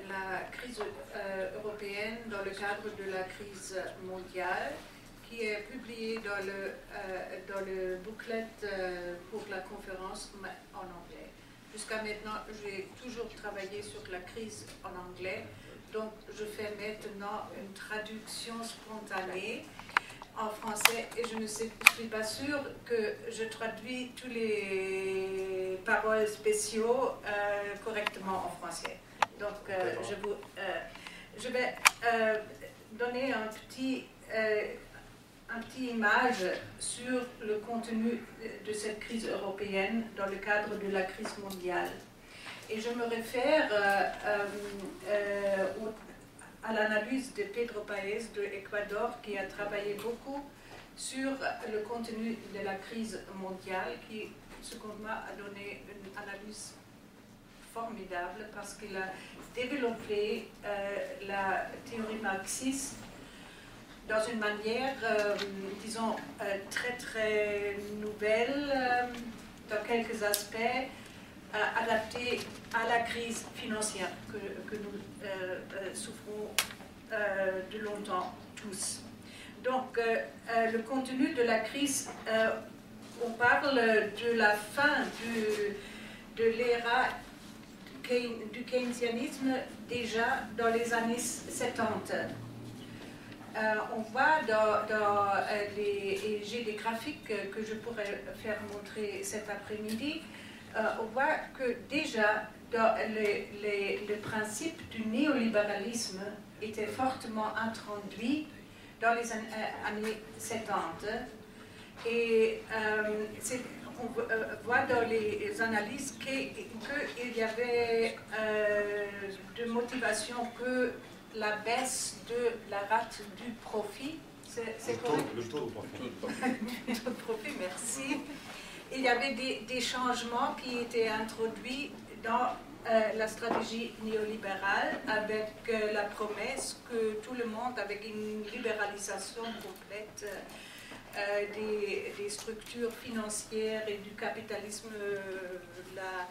la crise européenne dans le cadre de la crise mondiale, qui est publié dans le booklet pour la conférence en anglais. Jusqu'à maintenant, j'ai toujours travaillé sur la crise en anglais, donc je fais maintenant une traduction spontanée en français et je ne suis pas sûre que je traduis tous les paroles spéciaux correctement en français. Donc je vais donner un petit image sur le contenu de cette crise européenne dans le cadre de la crise mondiale. Et je me réfère à l'analyse de Pedro Paez de Ecuador, qui a travaillé beaucoup sur le contenu de la crise mondiale, qui, selon moi, a donné une analyse formidable parce qu'il a développé la théorie marxiste dans une manière, disons, très très nouvelle, dans quelques aspects, adaptés à la crise financière que nous souffrons de longtemps tous. Donc, le contenu de la crise, on parle de la fin de l'ère du keynesianisme déjà dans les années 70. On voit et j'ai des graphiques que je pourrais faire montrer cet après-midi, on voit que déjà le principe du néolibéralisme était fortement introduit dans les années 70. Et on voit dans les analyses qu'il y avait de motivation que la baisse de la rate du profit, c'est correct? Le taux de profit. Le taux de profit, merci. Il y avait des changements qui étaient introduits dans la stratégie néolibérale avec la promesse que tout le monde, avec une libéralisation complète des structures financières et du capitalisme, la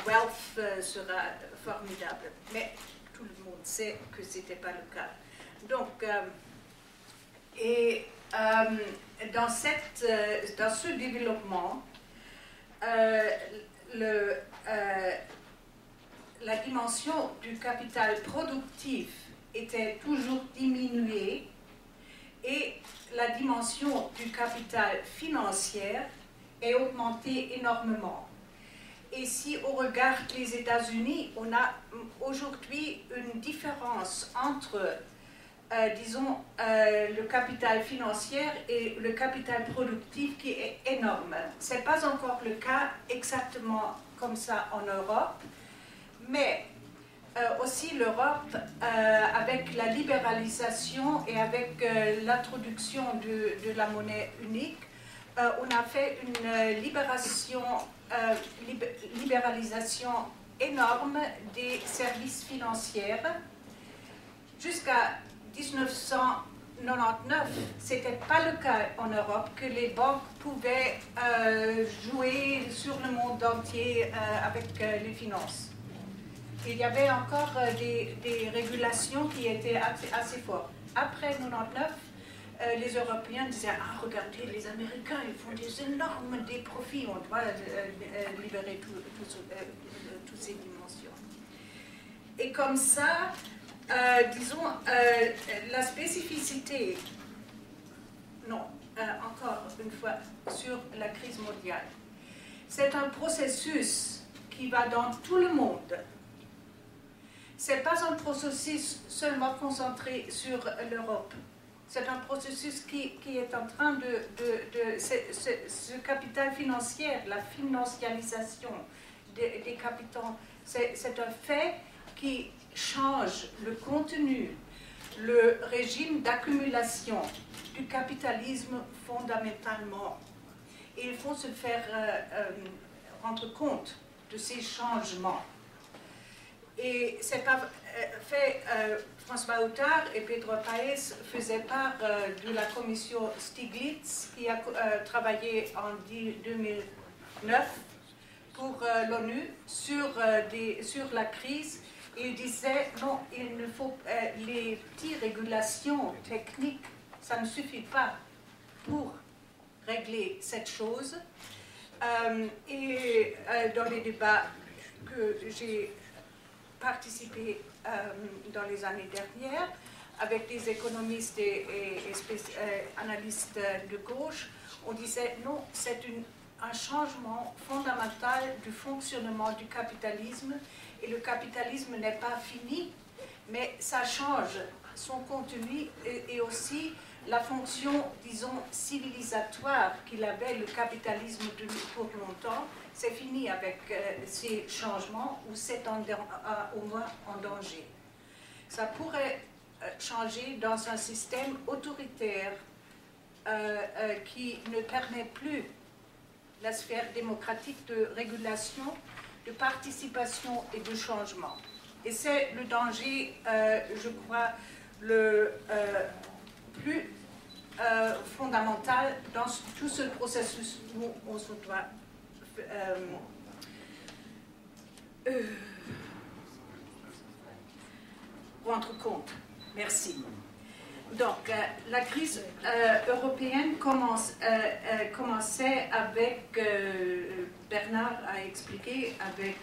wealth sera formidable. Mais tout le monde sait que ce n'était pas le cas. Donc, dans ce développement, la dimension du capital productif était toujours diminuée et la dimension du capital financier est augmentée énormément. Et si on regarde les États-Unis, on a aujourd'hui une différence entre, disons, le capital financier et le capital productif qui est énorme. Ce n'est pas encore le cas exactement comme ça en Europe, mais aussi l'Europe, avec la libéralisation et avec l'introduction de la monnaie unique, on a fait une libéralisation énorme des services financiers. Jusqu'à 1999, ce n'était pas le cas en Europe que les banques pouvaient jouer sur le monde entier avec les finances. Il y avait encore des régulations qui étaient assez fortes. Après 1999, les Européens disaient « Ah, regardez, les Américains, ils font des énormes profits, on doit libérer toutes ces dimensions. » Et comme ça, disons, la spécificité, non, encore une fois, sur la crise mondiale, c'est un processus qui va dans tout le monde. Ce n'est pas un processus seulement concentré sur l'Europe. C'est un processus qui est en train ce capital financier, la financialisation des capitaux, c'est un fait qui change le contenu, le régime d'accumulation du capitalisme fondamentalement. Et il faut se faire rendre compte de ces changements. Et c'est pas fait, François Houtart et Pedro Paez faisaient part de la commission Stiglitz qui a travaillé en 2009 pour l'ONU sur la crise Il disait, non, il ne faut, les petites régulations techniques, ça ne suffit pas pour régler cette chose. Dans les débats que j'ai participé dans les années dernières, avec des économistes et analystes de gauche, on disait non, c'est un changement fondamental du fonctionnement du capitalisme, et le capitalisme n'est pas fini, mais ça change son contenu et aussi la fonction, disons, civilisatoire qu'il avait le capitalisme pour longtemps. C'est fini avec ces changements, ou c'est au moins en danger. Ça pourrait changer dans un système autoritaire qui ne permet plus la sphère démocratique de régulation, de participation et de changement. Et c'est le danger, je crois, le plus fondamental dans tout ce processus où on se doit rendre compte. Merci. Donc, la crise européenne commençait avec, Bernard a expliqué, avec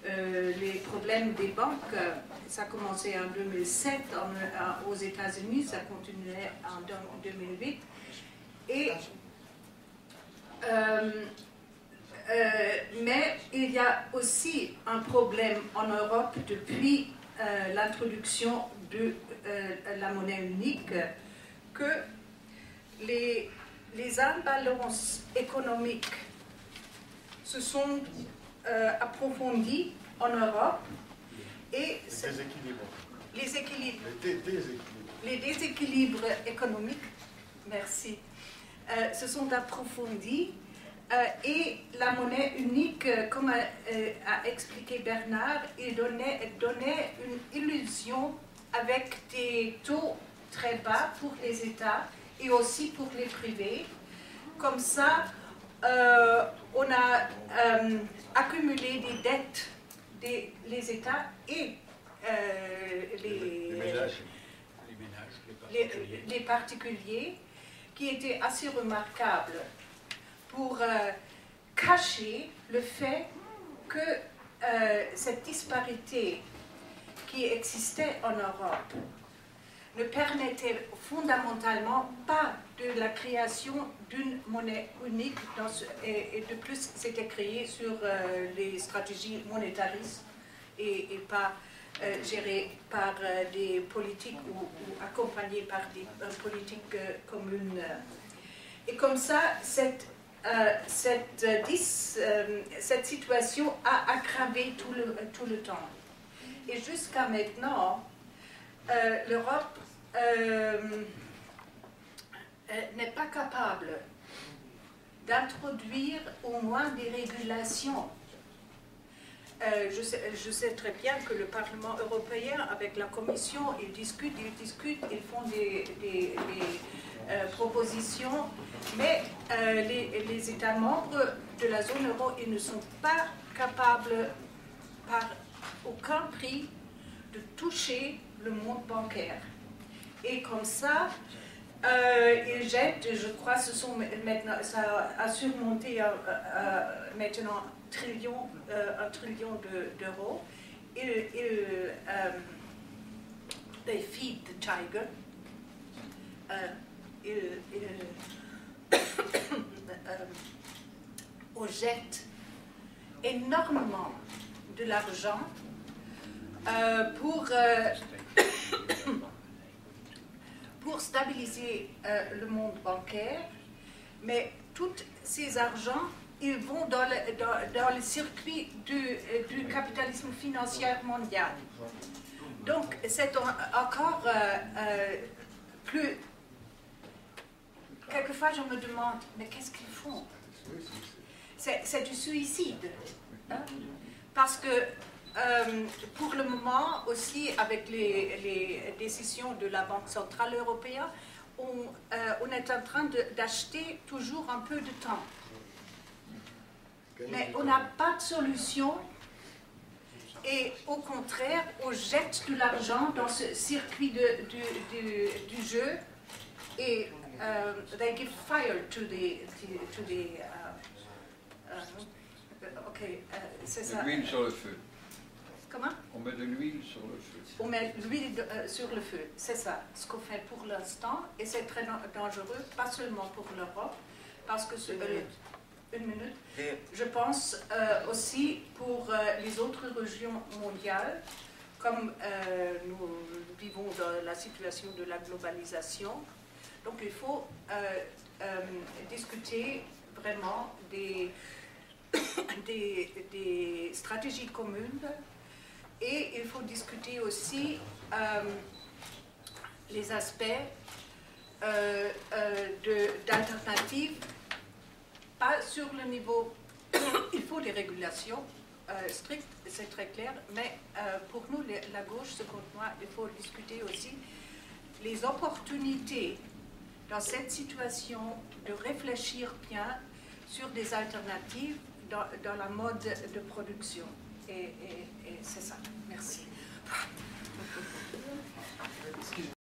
les problèmes des banques. Ça a commencé en 2007 aux États-Unis, ça continuait en 2008. Mais il y a aussi un problème en Europe depuis l'introduction de la monnaie unique, que les imbalances économiques se sont approfondies en Europe et les déséquilibres économiques, merci, se sont approfondis. Et la monnaie unique, comme a expliqué Bernard, il donnait une illusion avec des taux très bas pour les États et aussi pour les privés. Comme ça, on a accumulé des dettes des États et les particuliers, qui étaient assez remarquables pour cacher le fait que cette disparité qui existait en Europe ne permettait fondamentalement pas de la création d'une monnaie unique, et de plus c'était créé sur les stratégies monétaristes et pas géré par des politiques ou accompagné par des politiques communes. Et comme ça, cette situation a aggravé tout le temps. Et jusqu'à maintenant, l'Europe n'est pas capable d'introduire au moins des régulations. Je sais très bien que le Parlement européen, avec la Commission, ils discutent, ils font des propositions, mais les États membres de la zone euro, ils ne sont pas capables, par aucun prix, de toucher le monde bancaire. Et comme ça, ils jettent, je crois, ça a surmonté maintenant un trillion d'euros. They feed the tiger. On jette énormément de l'argent pour stabiliser le monde bancaire, mais tous ces argents, ils vont dans le circuit du capitalisme financier mondial. Donc, c'est encore plus... Quelquefois, je me demande, mais qu'est-ce qu'ils font? C'est du suicide. Hein? Parce que, pour le moment, aussi, avec les décisions de la Banque Centrale Européenne, on est en train d'acheter toujours un peu de temps. Mais on n'a pas de solution et au contraire, on jette de l'argent dans ce circuit du jeu et they give fire to the c'est ça. De l'huile sur le feu. Comment? On met de l'huile sur le feu. On met l'huile sur le feu, c'est ça, ce qu'on fait pour l'instant, et c'est très dangereux, pas seulement pour l'Europe, parce que une minute. Je pense aussi pour les autres régions mondiales, comme nous vivons dans la situation de la globalisation. Donc il faut discuter vraiment des stratégies communes, et il faut discuter aussi les aspects d'alternatives, pas sur le niveau, il faut des régulations strictes, c'est très clair, mais pour nous, la gauche, selon moi, il faut discuter aussi les opportunités dans cette situation de réfléchir bien sur des alternatives dans la mode de production. Et c'est ça. Merci.